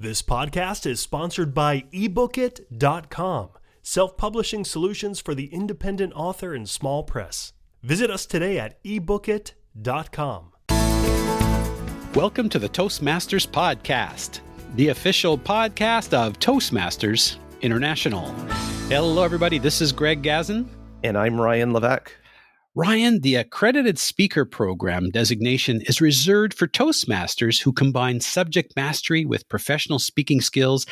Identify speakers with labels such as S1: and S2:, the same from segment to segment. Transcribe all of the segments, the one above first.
S1: This podcast is sponsored by ebookit.com, self-publishing solutions for the independent author and small press. Visit us today at ebookit.com.
S2: Welcome to the Toastmasters Podcast, the official podcast of Toastmasters International. Hello, everybody. This is Greg Gazin.
S3: And I'm Ryan Levesque.
S2: Ryan, the Accredited Speaker program designation is reserved for Toastmasters who combine subject mastery with professional speaking skills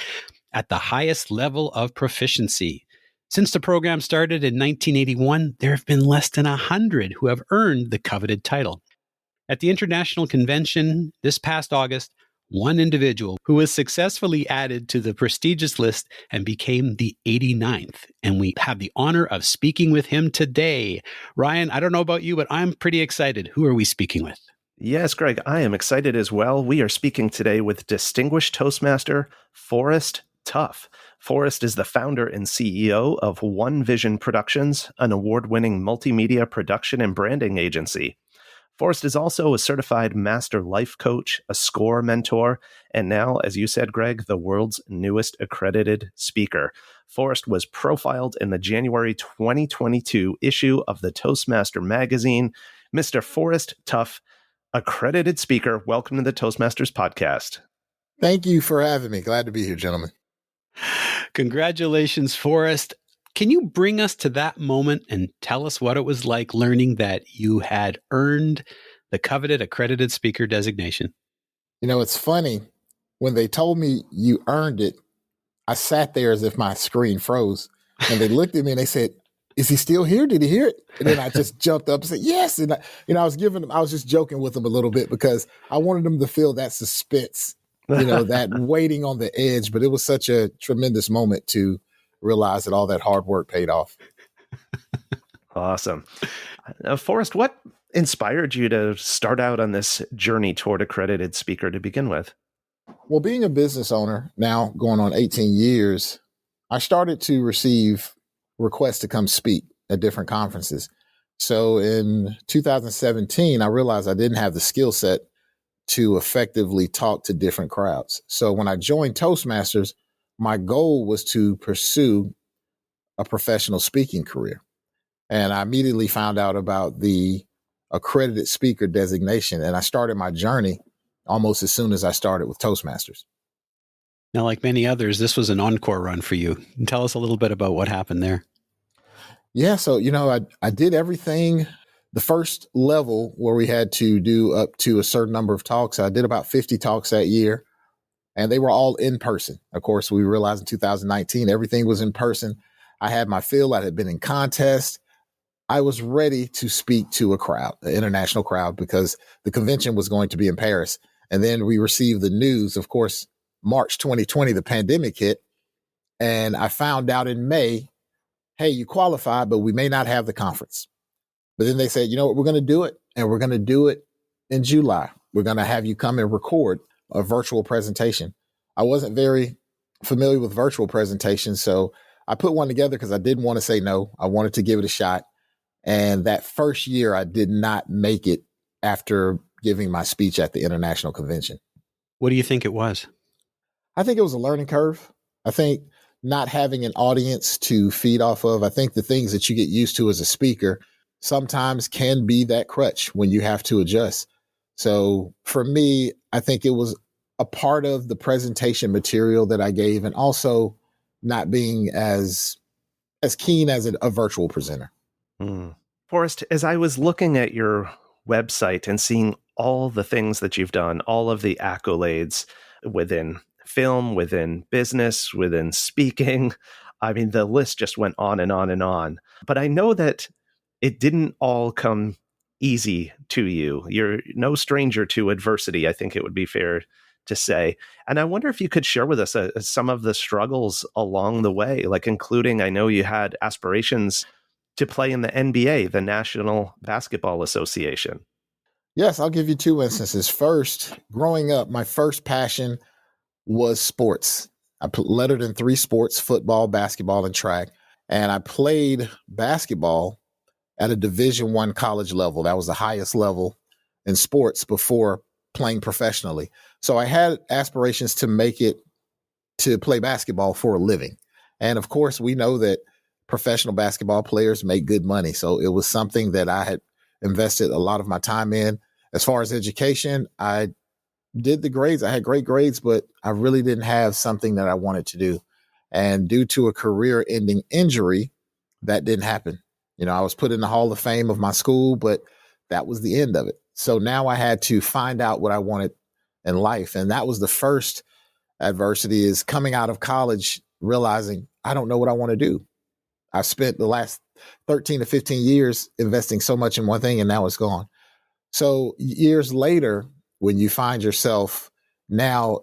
S2: at the highest level of proficiency. Since the program started in 1981, there have been less than 100 who have earned the coveted title. At the International Convention this past August, one individual who was successfully added to the prestigious list and became the 89th. And we have the honor of speaking with him today. Ryan, I don't know about you, but I'm pretty excited. Who are we speaking with?
S3: Yes, Greg, I am excited as well. We are speaking today with distinguished Toastmaster Forrest Tuff. Forrest is the founder and CEO of One Vision Productions, an award-winning multimedia production and branding agency. Forrest is also a certified master life coach, a SCORE mentor, and now, as you said, Greg, the world's newest accredited speaker. Forrest was profiled in the January 2022 issue of the Toastmaster magazine. Mr. Forrest Tuff, accredited speaker, welcome to the Toastmasters podcast.
S4: Thank you for having me. Glad to be here, gentlemen.
S2: Congratulations, Forrest. Can you bring us to that moment and tell us what it was like learning that you had earned the coveted accredited speaker designation?
S4: You know, it's funny. When they told me you earned it, I sat there as if my screen froze. And they looked at me and they said, "Is he still here? Did he hear it?" And then I just jumped up and said, "Yes." And I was just joking with them a little bit because I wanted them to feel that suspense, that waiting on the edge. But it was such a tremendous moment to realize that all that hard work paid off.
S3: Awesome. Forrest, what inspired you to start out on this journey toward accredited speaker to begin with?
S4: Well, being a business owner, now going on 18 years, I started to receive requests to come speak at different conferences. So in 2017, I realized I didn't have the skill set to effectively talk to different crowds. So when I joined Toastmasters, my goal was to pursue a professional speaking career. And I immediately found out about the accredited speaker designation. And I started my journey almost as soon as I started with Toastmasters.
S2: Now, like many others, this was an encore run for you. Tell us a little bit about what happened there.
S4: Yeah. So, I did everything. The first level where we had to do up to a certain number of talks, I did about 50 talks that year. And they were all in person. Of course, we realized in 2019, everything was in person. I had my fill. I had been in contests. I was ready to speak to a crowd, an international crowd, because the convention was going to be in Paris. And then we received the news, of course, March 2020, the pandemic hit. And I found out in May, hey, you qualified, but we may not have the conference. But then they said, you know what, we're going to do it. And we're going to do it in July. We're going to have you come and record a virtual presentation. I wasn't very familiar with virtual presentations, so I put one together because I didn't want to say no. I wanted to give it a shot. And that first year, I did not make it after giving my speech at the international convention.
S2: What do you think it was?
S4: I think it was a learning curve. I think not having an audience to feed off of. I think the things that you get used to as a speaker sometimes can be that crutch when you have to adjust. So for me, I think it was a part of the presentation material that I gave, and also not being as keen as a virtual presenter.
S3: Forrest, as I was looking at your website and seeing all the things that you've done, all of the accolades within film, within business, within speaking, I mean, the list just went on and on and on. But I know that it didn't all come easy to you. You're no stranger to adversity, I think it would be fair to say. And I wonder if you could share with us some of the struggles along the way, like including, I know you had aspirations to play in the NBA, the National Basketball Association.
S4: Yes, I'll give you two instances. First, growing up, my first passion was sports. I lettered in 3 sports: football, basketball, and track. And I played basketball at a Division I college level. That was the highest level in sports before playing professionally. So I had aspirations to make it to play basketball for a living. And of course, we know that professional basketball players make good money. So it was something that I had invested a lot of my time in. As far as education, I did the grades. I had great grades, but I really didn't have something that I wanted to do. And due to a career ending injury, that didn't happen. I was put in the Hall of Fame of my school, but that was the end of it. So now I had to find out what I wanted in life. And that was the first adversity, is coming out of college, realizing I don't know what I want to do. I've spent the last 13 to 15 years investing so much in one thing, and now it's gone. So years later, when you find yourself, now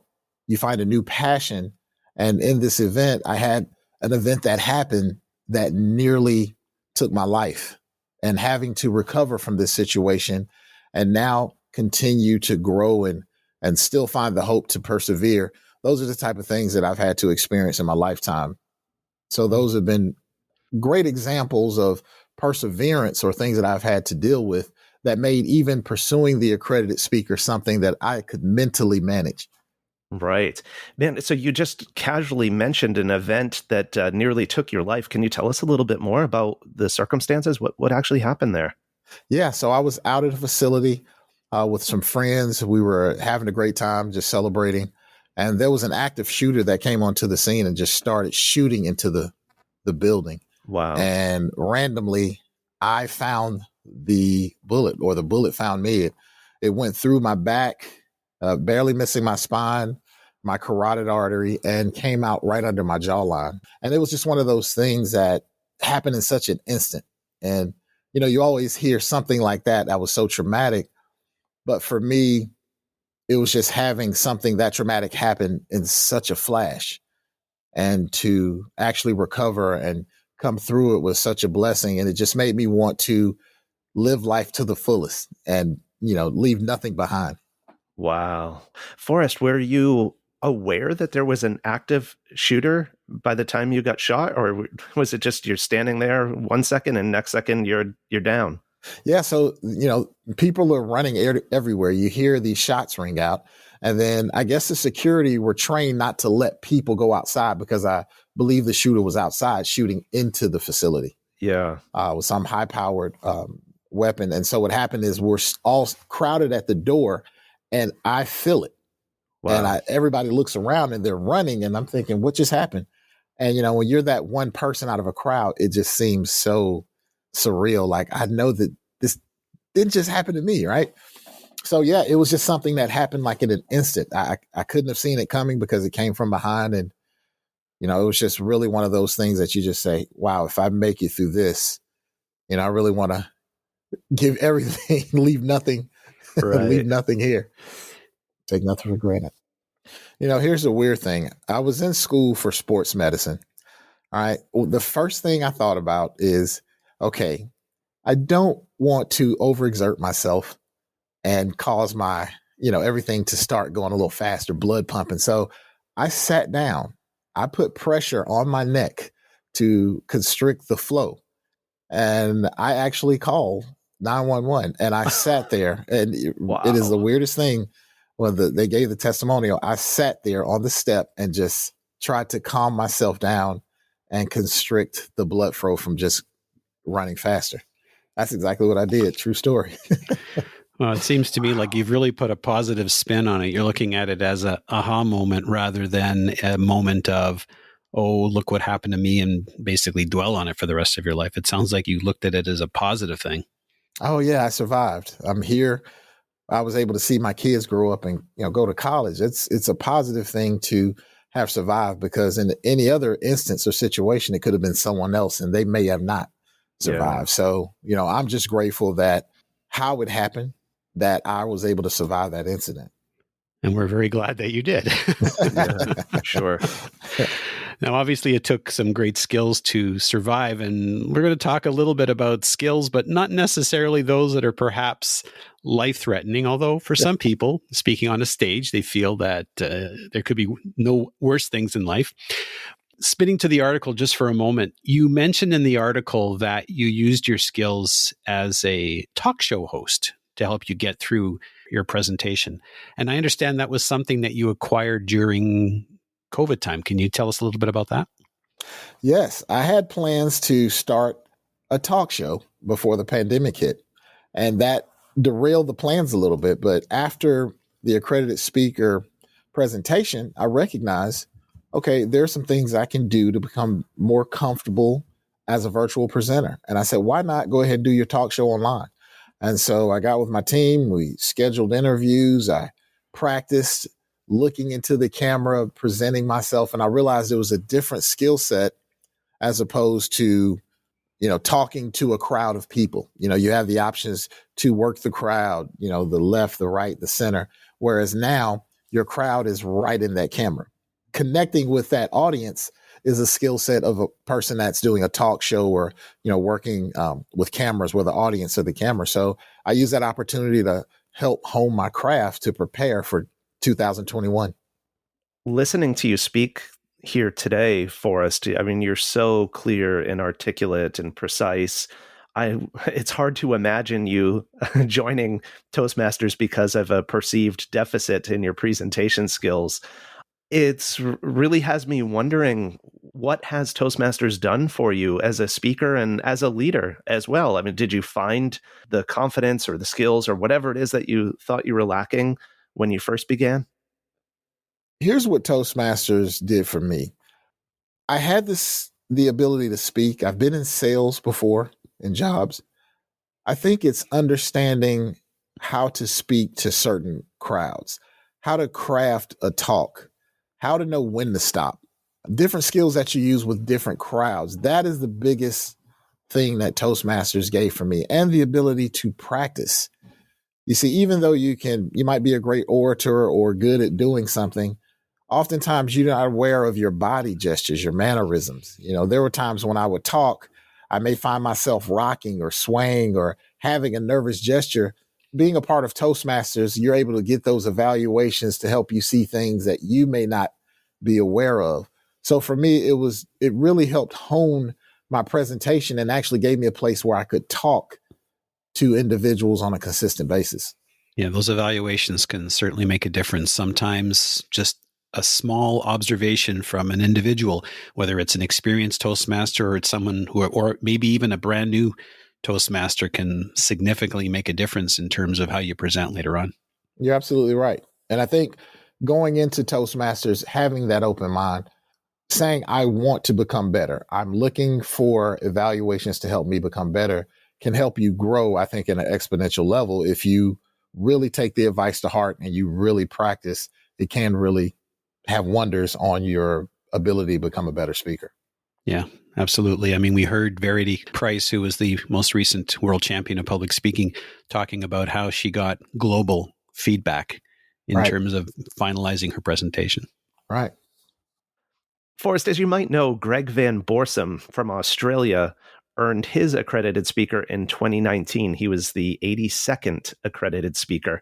S4: you find a new passion. And in this event, I had an event that happened that nearly took my life, and having to recover from this situation and now continue to grow and still find the hope to persevere. Those are the type of things that I've had to experience in my lifetime. So those have been great examples of perseverance, or things that I've had to deal with, that made even pursuing the accredited speaker something that I could mentally manage.
S3: Right. Man, so you just casually mentioned an event that nearly took your life. Can you tell us a little bit more about the circumstances? What actually happened there?
S4: Yeah, so I was out at a facility with some friends. We were having a great time, just celebrating. And there was an active shooter that came onto the scene and just started shooting into the building.
S3: Wow.
S4: And randomly, I found the bullet, or the bullet found me. It went through my back, barely missing my spine, my carotid artery, and came out right under my jawline. And it was just one of those things that happened in such an instant. And, you always hear something like that was so traumatic. But for me, it was just having something that traumatic happen in such a flash, and to actually recover and come through it was such a blessing. And it just made me want to live life to the fullest and, leave nothing behind.
S3: Wow. Forrest, were you aware that there was an active shooter by the time you got shot, or was it just you're standing there 1 second and next second you're down?
S4: Yeah. So, people are running everywhere. You hear these shots ring out. And then I guess the security were trained not to let people go outside, because I believe the shooter was outside shooting into the facility.
S3: Yeah.
S4: With some high powered weapon. And so what happened is we're all crowded at the door, and I feel it.
S3: Wow.
S4: And everybody looks around and they're running, and I'm thinking, what just happened? And, when you're that one person out of a crowd, it just seems so surreal. Like, I know that this didn't just happen to me, right? So, yeah, it was just something that happened like in an instant. I couldn't have seen it coming because it came from behind. And, it was just really one of those things that you just say, wow, if I make it through this, I really want to give everything, leave nothing,
S3: Right.
S4: leave nothing here. Take nothing for granted. Here's the weird thing. I was in school for sports medicine. All right. Well, the first thing I thought about is, okay, I don't want to overexert myself and cause my, everything to start going a little faster, blood pumping. So I sat down. I put pressure on my neck to constrict the flow. And I actually called 911, and I sat there, and
S3: Wow.
S4: It is the weirdest thing. When they gave the testimonial, I sat there on the step and just tried to calm myself down and constrict the blood flow from just running faster. That's exactly what I did. True story.
S2: Well, it seems to me like you've really put a positive spin on it. You're looking at it as a aha moment rather than a moment of, oh, look what happened to me, and basically dwell on it for the rest of your life. It sounds like you looked at it as a positive thing.
S4: Oh, yeah, I survived. I'm here. I was able to see my kids grow up and go to college. It's a positive thing to have survived, because in any other instance or situation, it could have been someone else and they may have not survived. Yeah. So, I'm just grateful that how it happened, that I was able to survive that incident.
S2: And we're very glad that you did.
S3: Yeah, sure.
S2: Now, obviously, it took some great skills to survive, and we're going to talk a little bit about skills, but not necessarily those that are perhaps life-threatening, although for some people, speaking on a stage, they feel that there could be no worse things in life. Spinning to the article just for a moment, you mentioned in the article that you used your skills as a talk show host to help you get through your presentation. And I understand that was something that you acquired during COVID time. Can you tell us a little bit about that?
S4: Yes, I had plans to start a talk show before the pandemic hit, and that derailed the plans a little bit. But after the accredited speaker presentation, I recognized, okay, there's some things I can do to become more comfortable as a virtual presenter. And I said, why not go ahead and do your talk show online? And so I got with my team, we scheduled interviews, I practiced looking into the camera, presenting myself, and I realized it was a different skill set as opposed to, talking to a crowd of people. You have the options to work the crowd, the left, the right, the center, whereas now your crowd is right in that camera. Connecting with that audience is a skill set of a person that's doing a talk show or, working with cameras where the audience are the camera. So I use that opportunity to help hone my craft to prepare for 2021.
S3: Listening to you speak here today, Forrest, I mean, you're so clear and articulate and precise. It's hard to imagine you joining Toastmasters because of a perceived deficit in your presentation skills. It's really has me wondering, what has Toastmasters done for you as a speaker and as a leader as well? I mean, did you find the confidence or the skills or whatever it is that you thought you were lacking when you first began?
S4: Here's what Toastmasters did for me. I had the ability to speak. I've been in sales before in jobs. I think it's understanding how to speak to certain crowds, how to craft a talk, how to know when to stop, different skills that you use with different crowds. That is the biggest thing that Toastmasters gave for me, and the ability to practice. You see, even though you might be a great orator or good at doing something, oftentimes you're not aware of your body gestures, your mannerisms. There were times when I would talk, I may find myself rocking or swaying or having a nervous gesture. Being a part of Toastmasters, you're able to get those evaluations to help you see things that you may not be aware of. So for me, it really helped hone my presentation and actually gave me a place where I could talk to individuals on a consistent basis.
S2: Yeah, those evaluations can certainly make a difference. Sometimes just a small observation from an individual, whether it's an experienced Toastmaster or it's someone or maybe even a brand new Toastmaster, can significantly make a difference in terms of how you present later on.
S4: You're absolutely right. And I think going into Toastmasters, having that open mind, saying, I want to become better, I'm looking for evaluations to help me become better, can help you grow, I think, in an exponential level. If you really take the advice to heart and you really practice, it can really have wonders on your ability to become a better speaker.
S2: Yeah, absolutely. I mean, we heard Verity Price, who was the most recent world champion of public speaking, talking about how she got global feedback in terms of finalizing her presentation.
S4: Right.
S3: Forrest, as you might know, Greg Van Borsum from Australia earned his accredited speaker in 2019. He was the 82nd accredited speaker.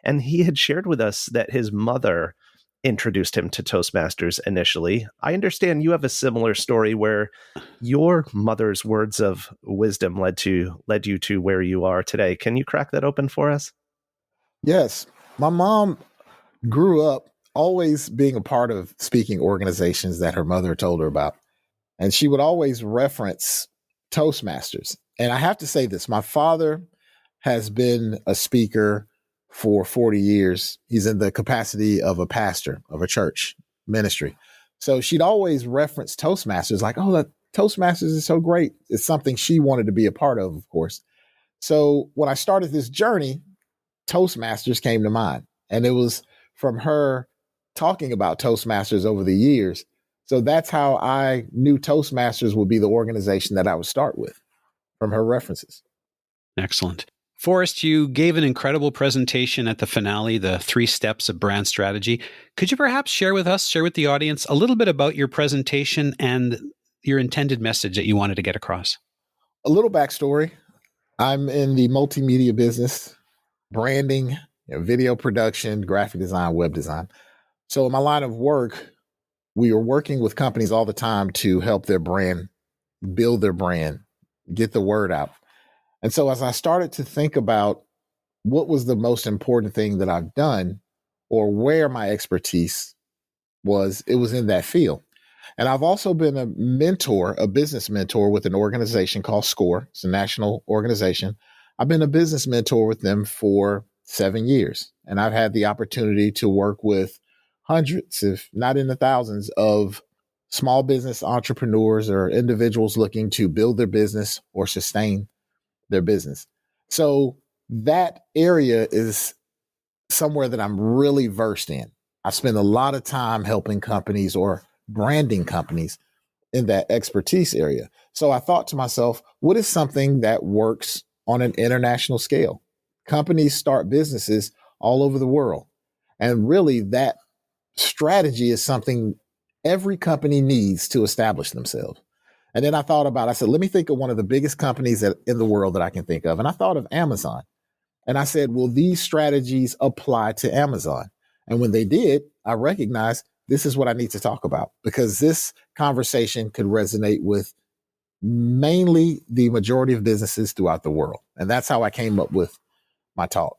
S3: And he had shared with us that his mother introduced him to Toastmasters initially. I understand you have a similar story where your mother's words of wisdom led you to where you are today. Can you crack that open for us?
S4: Yes. My mom grew up always being a part of speaking organizations that her mother told her about. And she would always reference Toastmasters. And I have to say this, my father has been a speaker for 40 years. He's in the capacity of a pastor of a church ministry. So she'd always reference Toastmasters like, oh, that Toastmasters is so great. It's something she wanted to be a part of course. So when I started this journey, Toastmasters came to mind. And it was from her talking about Toastmasters over the years. So that's how I knew Toastmasters would be the organization that I would start with, from her references.
S2: Excellent. Forrest, you gave an incredible presentation at the finale, the 3 steps of brand strategy. Could you perhaps share with the audience a little bit about your presentation and your intended message that you wanted to get across?
S4: A little backstory. I'm in the multimedia business, branding, video production, graphic design, web design. So in my line of work, we are working with companies all the time to help their brand, build their brand, get the word out. And so as I started to think about what was the most important thing that I've done or where my expertise, was it was in that field. And I've also been a mentor, a business mentor with an organization called SCORE. It's a national organization. I've been a business mentor with them for 7 years. And I've had the opportunity to work with hundreds, if not in the thousands, of small business entrepreneurs or individuals looking to build their business or sustain their business. So that area is somewhere that I'm really versed in. I spend a lot of time helping companies or branding companies in that expertise area. So I thought to myself, what is something that works on an international scale? Companies start businesses all over the world. And really, that strategy is something every company needs to establish themselves. And then I said, let me think of one of the biggest companies in the world that I can think of. And I thought of Amazon. And I said, will these strategies apply to Amazon? And when they did, I recognized this is what I need to talk about, because this conversation could resonate with mainly the majority of businesses throughout the world. And that's how I came up with my talk.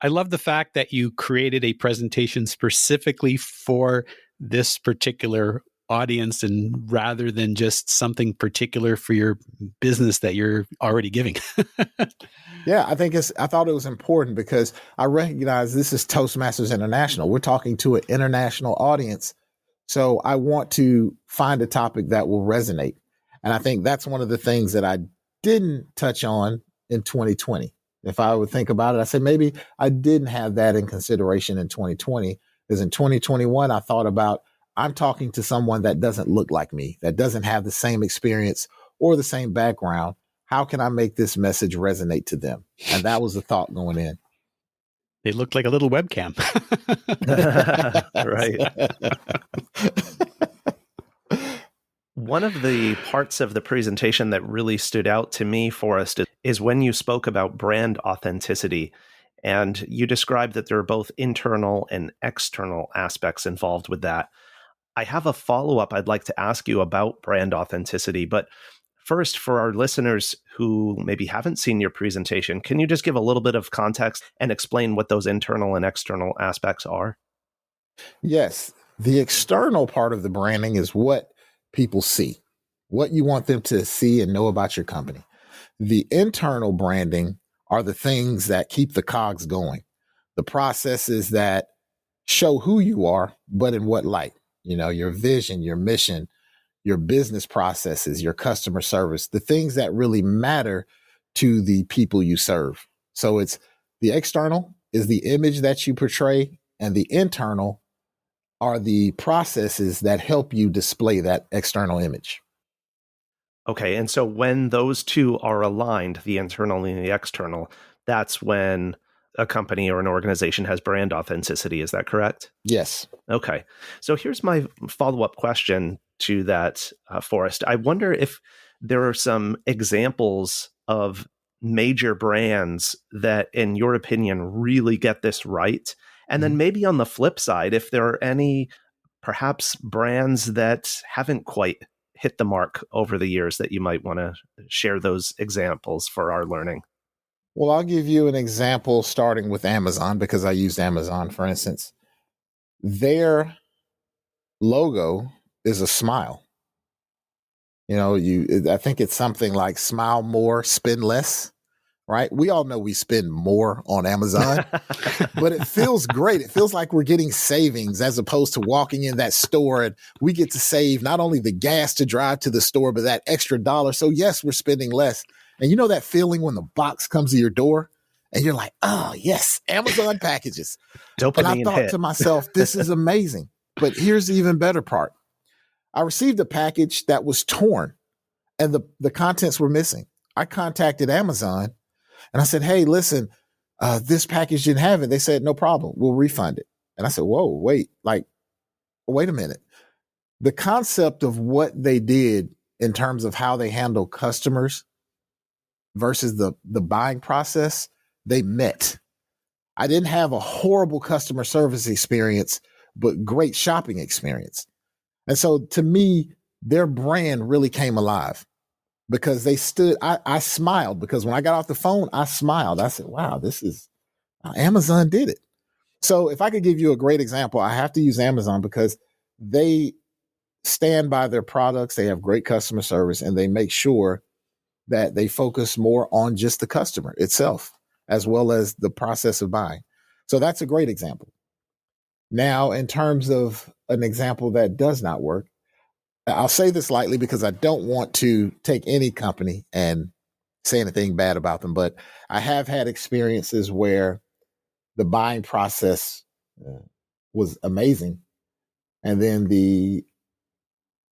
S2: I love the fact that you created a presentation specifically for this particular audience, and rather than just something particular for your business that you're already giving.
S4: Yeah, I thought it was important because I recognize this is Toastmasters International. We're talking to an international audience. So I want to find a topic that will resonate. And I think that's one of the things that I didn't touch on in 2020. If I would think about it, I said, maybe I didn't have that in consideration in 2020, because in 2021, I thought about, I'm talking to someone that doesn't look like me, that doesn't have the same experience or the same background. How can I make this message resonate to them? And that was the thought going in.
S2: They looked like a little webcam.
S3: Right. One of the parts of the presentation that really stood out to me, Forrest, is when you spoke about brand authenticity. And you described that there are both internal and external aspects involved with that. I have a follow-up I'd like to ask you about brand authenticity. But first, for our listeners who maybe haven't seen your presentation, can you just give a little bit of context and explain what those internal and external aspects are?
S4: Yes. The external part of the branding is what people see, what you want them to see and know about your company. The internal branding are the things that keep the cogs going, the processes that show who you are, but in what light. You know, your vision, your mission, your business processes, your customer service, the things that really matter to the people you serve. So it's the external is the image that you portray, and the internal are the processes that help you display that external image.
S3: Okay, and so when those two are aligned, the internal and the external, that's when a company or an organization has brand authenticity. Is that correct?
S4: Yes.
S3: Okay. So here's my follow-up question to that, Forrest. I wonder if there are some examples of major brands that, in your opinion, really get this right. And then maybe on the flip side, if there are any perhaps brands that haven't quite hit the mark over the years that you might want to share those examples for our learning.
S4: Well, I'll give you an example starting with Amazon, because I used Amazon, for instance. Their logo is a smile. You know, I think it's something like smile more, spend less, right? We all know we spend more on Amazon, but it feels great. It feels like we're getting savings as opposed to walking in that store and we get to save not only the gas to drive to the store, but that extra dollar. So yes, we're spending less. And you know that feeling when the box comes to your door and you're like, oh yes, Amazon packages.
S3: Dopamine
S4: And I thought
S3: hit.
S4: to myself, this is amazing. But here's the even better part. I received a package that was torn and the contents were missing. I contacted Amazon and I said, hey, listen, this package didn't have it. They said, no problem. We'll refund it. And I said, whoa, wait a minute. The concept of what they did in terms of how they handle customers versus the buying process, they met. I didn't have a horrible customer service experience, but great shopping experience. And so to me, their brand really came alive because they stood, I smiled because when I got off the phone, I smiled. I said, wow, this is, Amazon did it. So if I could give you a great example, I have to use Amazon because they stand by their products. They have great customer service, and they make sure that they focus more on just the customer itself, as well as the process of buying. So that's a great example. Now, in terms of an example that does not work, I'll say this lightly because I don't want to take any company and say anything bad about them, but I have had experiences where the buying process was amazing. And then the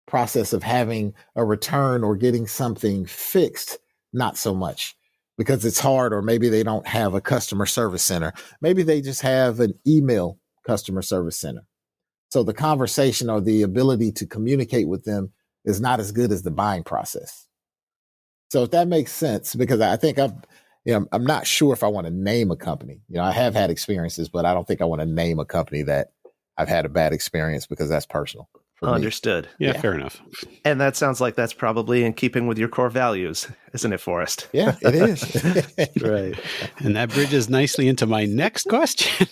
S4: process of having a return or getting something fixed, not so much, because it's hard, or maybe they don't have a customer service center. Maybe they just have an email customer service center. So the conversation or the ability to communicate with them is not as good as the buying process. So if that makes sense, because I think I'm not sure if I want to name a company. I have had experiences, but I don't think I want to name a company that I've had a bad experience, because that's personal.
S3: Understood.
S2: Yeah, fair enough.
S3: And that sounds like that's probably in keeping with your core values, isn't it, Forrest?
S4: Yeah, it is.
S3: Right.
S2: And that bridges nicely into my next question.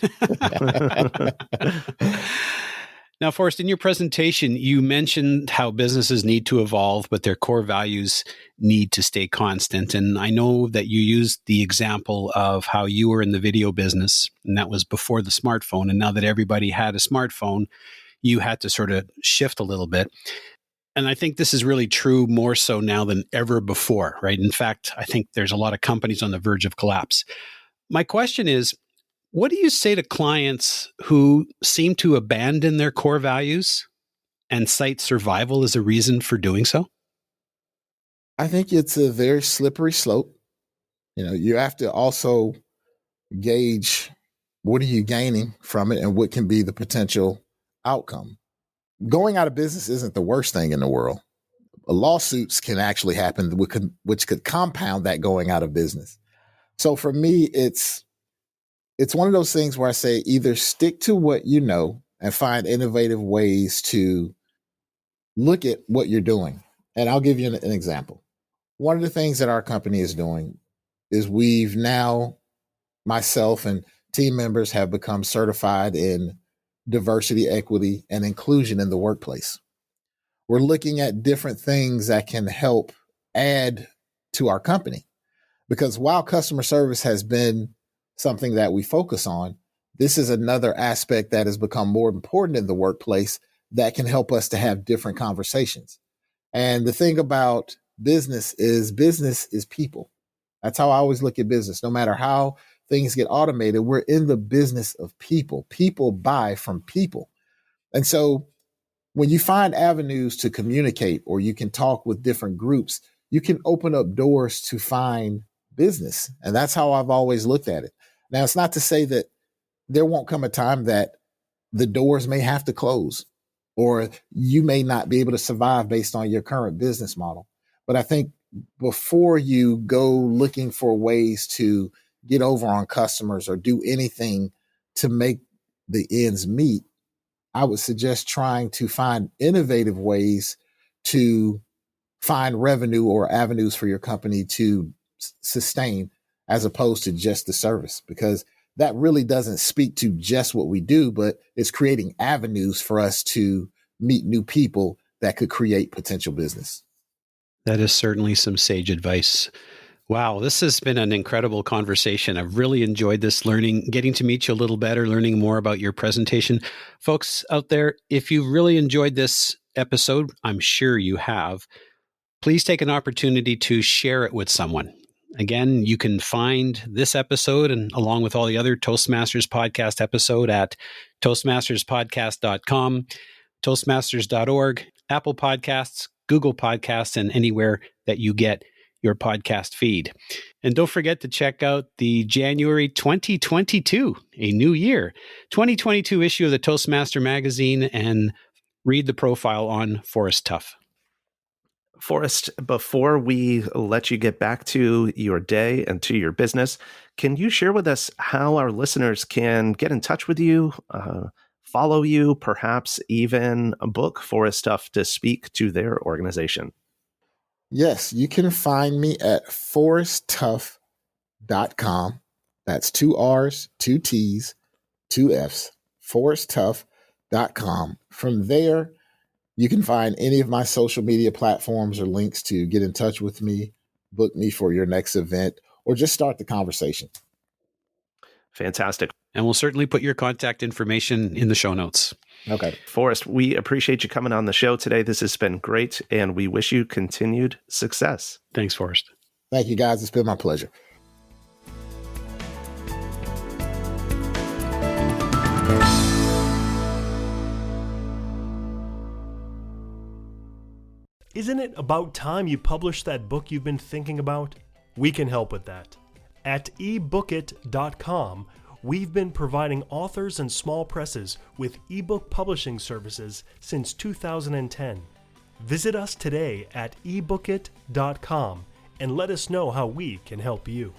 S2: Now, Forrest, in your presentation, you mentioned how businesses need to evolve, but their core values need to stay constant. And I know that you used the example of how you were in the video business, and that was before the smartphone. And now that everybody had a smartphone, you had to sort of shift a little bit. And I think this is really true more so now than ever before, right? In fact, I think there's a lot of companies on the verge of collapse. My question is, what do you say to clients who seem to abandon their core values and cite survival as a reason for doing so?
S4: I think it's a very slippery slope. You have to also gauge what are you gaining from it and what can be the potential outcome. Going out of business isn't the worst thing in the world. Lawsuits can actually happen, which could compound that going out of business. So for me, it's one of those things where I say either stick to what you know and find innovative ways to look at what you're doing. And I'll give you an example. One of the things that our company is doing is we've now, myself and team members have become certified in diversity, equity, and inclusion in the workplace. We're looking at different things that can help add to our company, because while customer service has been something that we focus on, this is another aspect that has become more important in the workplace that can help us to have different conversations. And the thing about business is people. That's how I always look at business. No matter how things get automated, we're in the business of people. People buy from people. And so when you find avenues to communicate, or you can talk with different groups, you can open up doors to find business. And that's how I've always looked at it. Now, it's not to say that there won't come a time that the doors may have to close, or you may not be able to survive based on your current business model. But I think before you go looking for ways to get over on customers or do anything to make the ends meet, I would suggest trying to find innovative ways to find revenue or avenues for your company to sustain, as opposed to just the service, because that really doesn't speak to just what we do, but it's creating avenues for us to meet new people that could create potential business.
S2: That is certainly some sage advice. Wow, this has been an incredible conversation. I've really enjoyed this, getting to meet you a little better, learning more about your presentation. Folks out there, if you really enjoyed this episode, I'm sure you have, please take an opportunity to share it with someone. Again, you can find this episode and along with all the other Toastmasters podcast episode at toastmasterspodcast.com, toastmasters.org, Apple Podcasts, Google Podcasts, and anywhere that you get your podcast feed. And don't forget to check out the January 2022, a new year, 2022 issue of the Toastmaster magazine, and read the profile on Forrest Tuff.
S3: Forrest, before we let you get back to your day and to your business, can you share with us how our listeners can get in touch with you, follow you, perhaps even book Forrest Tuff to speak to their organization?
S4: Yes, you can find me at forresttuff.com. That's 2 R's, 2 T's, 2 F's, forresttuff.com. ebookit.com. From there, you can find any of my social media platforms or links to get in touch with me, book me for your next event, or just start the conversation.
S3: Fantastic.
S2: And we'll certainly put your contact information in the show notes.
S4: Okay.
S3: Forrest, we appreciate you coming on the show today. This has been great, and we wish you continued success.
S2: Thanks, Forrest.
S4: Thank you, guys. It's been my pleasure.
S1: Isn't it about time you published that book you've been thinking about? We can help with that. At ebookit.com, we've been providing authors and small presses with ebook publishing services since 2010. Visit us today at ebookit.com and let us know how we can help you.